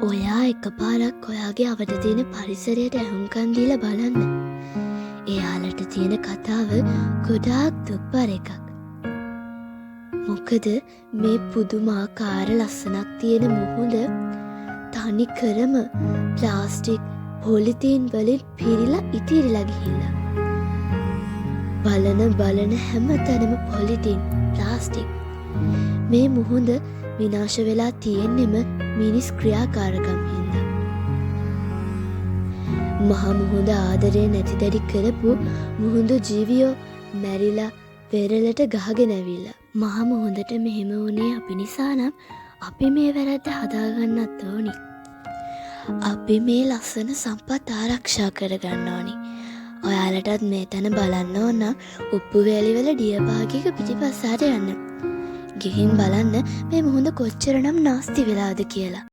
ඔයා එකපාරක් ඔයාගේ අවට තියෙන පරිසරයට ඇහුම්කන් දීලා බලන්න. එයාලට තියෙන කතාව ගොඩාක් දුක්බර එකක්. මොකද මේ පුදුමාකාර ලස්සනක් තියෙන මුහුද තනි කරම ප්ලාස්ටික් පොලිතීන් වලින් පිරීලා ඉතිරිලා ගිහිල්ලා. බලන හැම තැනම පොලිතීන් ප්ලාස්ටික්. මේ මුහුද විනාශ වෙලා තියෙන්නෙම මිනිස් ක්‍රියාකාරකම් හින්දා. මහ මුහුද ආදරේ නැති දැඩි කරපු මුහුදු ජීවියෝ මැරිලා වෙරළට ගහගෙන ඇවිල්ලා. මහ මුහුදට මෙහෙම වුණේ අපි නිසා නම් අපි මේ වැරද්ද හදාගන්නත් ඕනි. අපි මේ ලස්සන සම්පත් ආරක්ෂා කරගන්න ඕනි. ඔයාලටත් මේ තැන බලන්න ඕන නම් උප්පුවැලිවල ඩියබාගික පිටිපස්සට යන්න. ගිහින් බලන්න මේ මුහුද කොච්චරනම් නාස්ති වෙලාද කියලා.